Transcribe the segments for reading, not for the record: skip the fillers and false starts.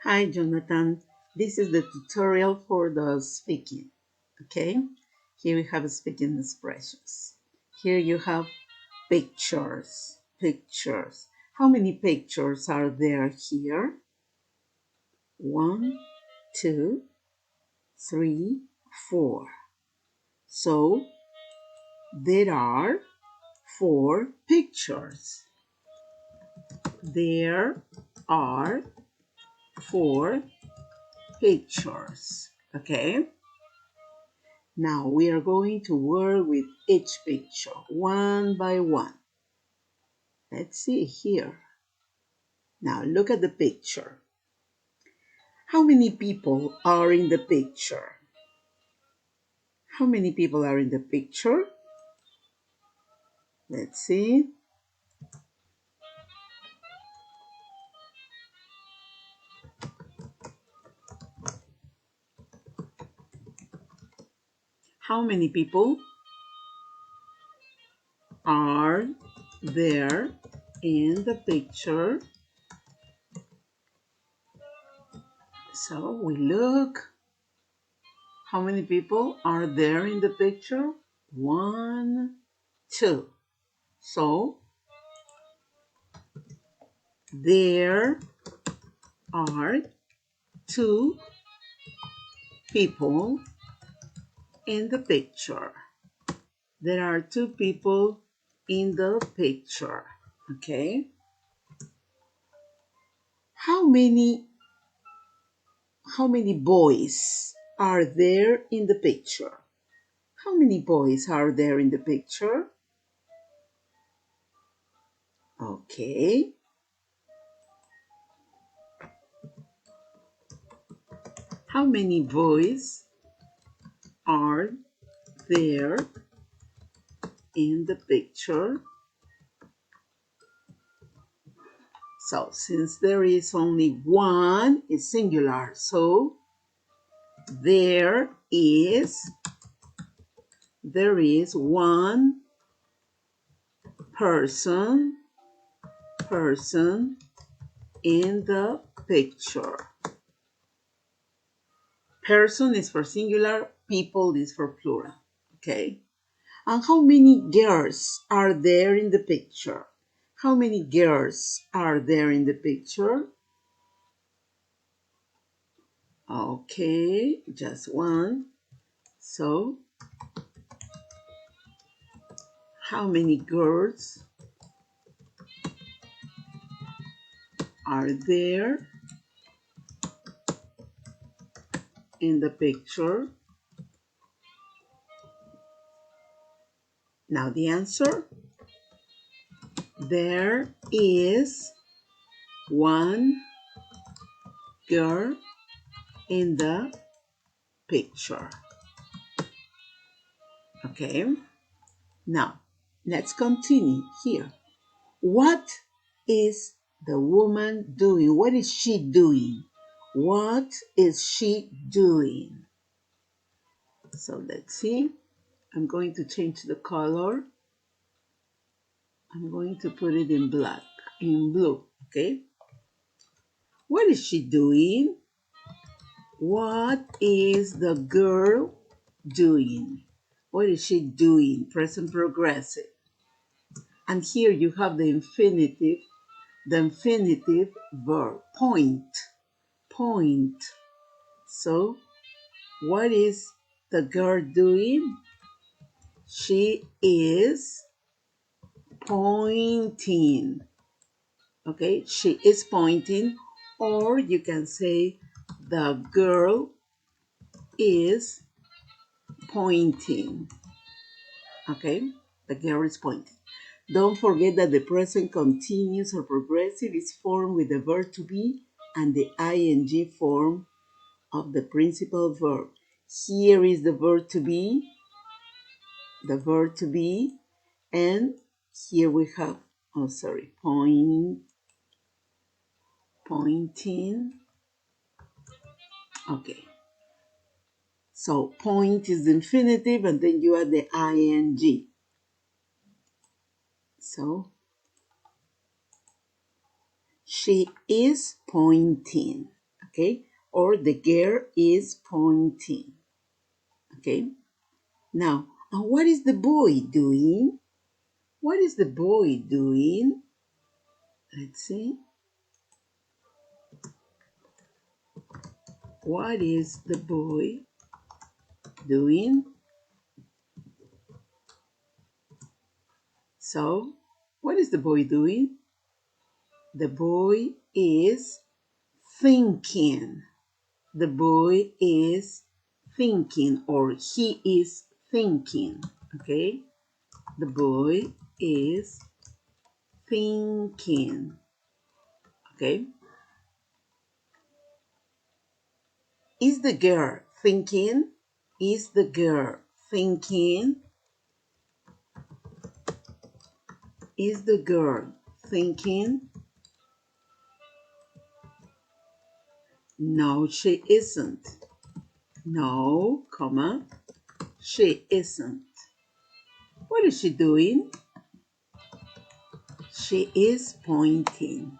Hi, Jonathan. This is the tutorial for the speaking. Okay, here we have speaking expressions. Here you have pictures. Pictures. How many pictures are there here? 1, 2, 3, 4. So there are 4 pictures. There are 4 pictures. Okay. Now we are going to work with each picture one by one. Let's see here. Now look at the picture. How many people are in the picture? How many people are in the picture? Let's see. How many people are there in the picture? So we look. How many people are there in the picture? 1, 2. So there are 2 people in the picture. There are 2 people in the picture. Okay. How many boys are there in the picture? How many boys are there in the picture? Okay. How many boys are there in the picture? So since there is only one, it's singular. So there is one person in the picture. Person is for singular, people is for plural. Okay. And how many girls are there in the picture? How many girls are there in the picture? Okay, just one. So, how many girls are there in the picture? Now the answer. There is one girl in the picture. Okay. Now, let's continue here. What is the woman doing? What is she doing? What is she doing? So let's see. I'm going to change the color. I'm going to put it in black, in blue, okay? What is she doing? What is the girl doing? What is she doing? Present progressive. And here you have the infinitive verb, point, point. So, what is the girl doing? She is pointing. Okay, she is pointing, or you can say the girl is pointing. Okay, the girl is pointing. Don't forget that the present continuous or progressive is formed with the verb to be and the ing form of the principal verb. Here is the verb to be, and here we have, pointing. Okay. So point is the infinitive, and then you add the ing. So she is pointing. okay? Or the girl is pointing, okay? Now, and what is the boy doing? What is the boy doing? Let's see. What is the boy doing? So, what is the boy doing? The boy is thinking. The boy is thinking, or he is thinking, okay? The boy is thinking, okay? Is the girl thinking? Is the girl thinking? Is the girl thinking? No, she isn't. No, comma, she isn't. What is she doing? She is pointing.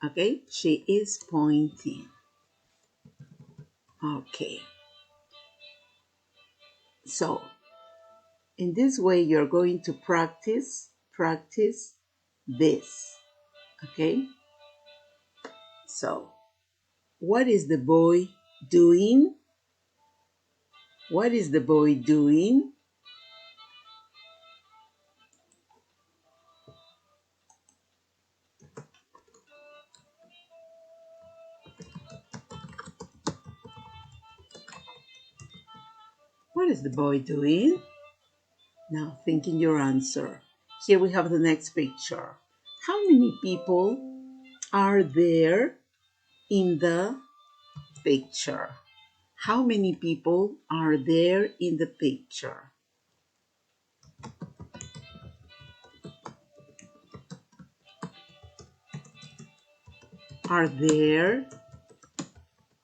Okay, she is pointing. Okay. So, in this way, you're going to practice this. Okay? So, what is the boy doing? What is the boy doing? What is the boy doing? Now, thinking your answer. Here we have the next picture. How many people are there in the picture? How many people are there in the picture? Are there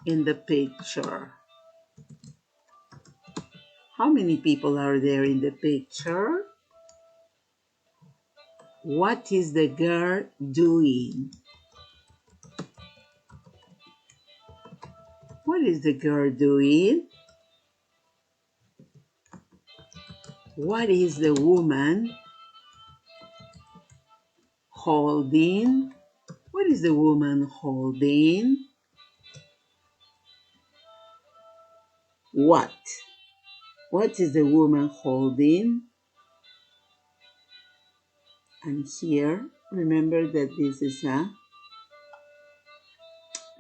in the picture? How many people are there in the picture? What is the girl doing? What is the girl doing? What is the woman holding? What is the woman holding? What? What is the woman holding? And here, remember that this is a,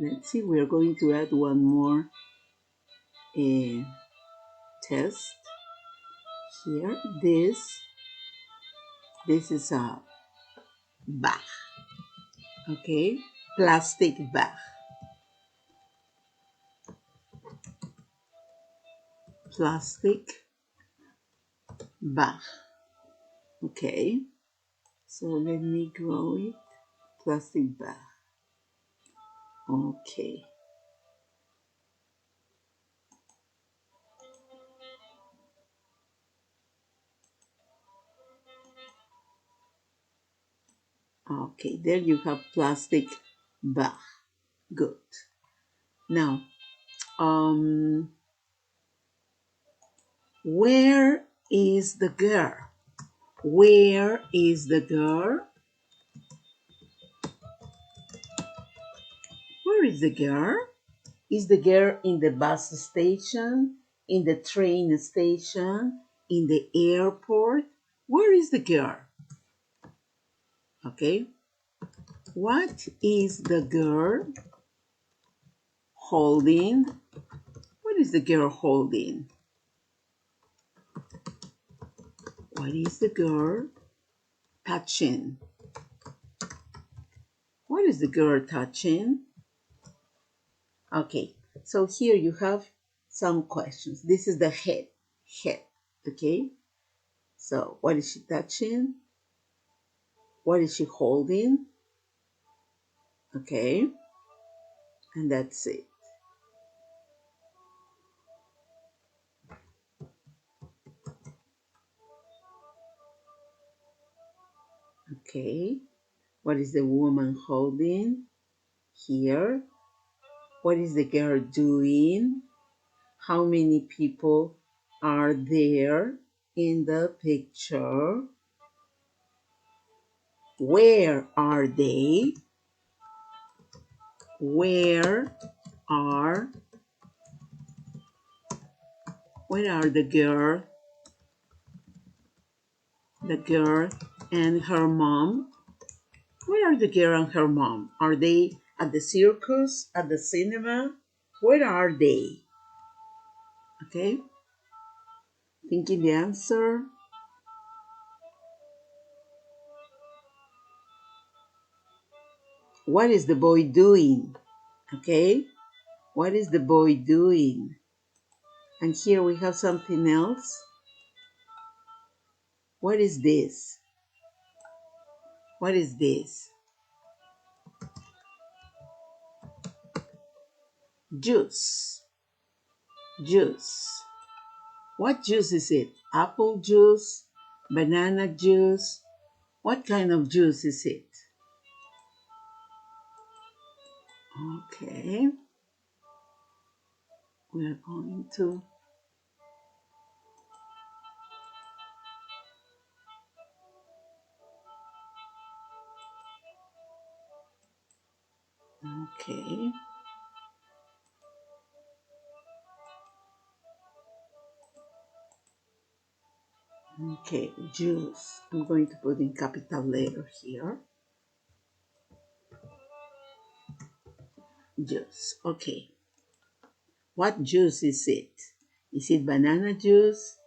let's see, we're going to add one more test. Here, this is a bag, okay? Plastic bag. Plastic bag. Okay, so let me draw it. Plastic bag. Okay. Okay, there you have plastic bag. Good. Now, where is the girl? Where is the girl? Where is the girl? Is the girl in the bus station, in the train station, in the airport? Where is the girl? Okay. What is the girl holding? What is the girl holding? What is the girl touching? What is the girl touching? Okay, so here you have some questions. This is the head, okay? So what is she touching? What is she holding? Okay, and that's it. Okay, what is the woman holding? Here. What is the girl doing? How many people are there in the picture? Where are they? Where are the girl and her mom? Where are the girl and her mom? Are they at the circus, at the cinema? Where are they? Okay, thinking the answer. What is the boy doing? Okay, what is the boy doing? And here we have something else. What is this? What is this? Juice. Juice. What juice is it? Apple juice? Banana juice? What kind of juice is it? Okay. We're going to okay. Okay, juice. I'm going to put in capital letter here. Juice. Okay. What juice is it? Is it banana juice?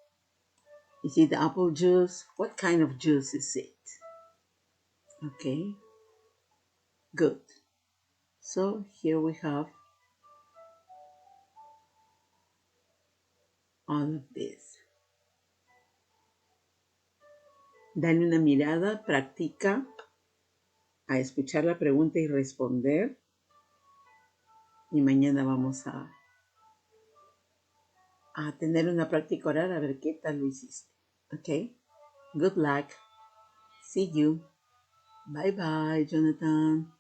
Is it apple juice? What kind of juice is it? Okay, good. So here we have all of this. Dale una mirada, practica a escuchar la pregunta y responder. Y mañana vamos a tener una práctica oral a ver qué tal lo hiciste. Okay? Good luck. See you. Bye bye, Jonathan.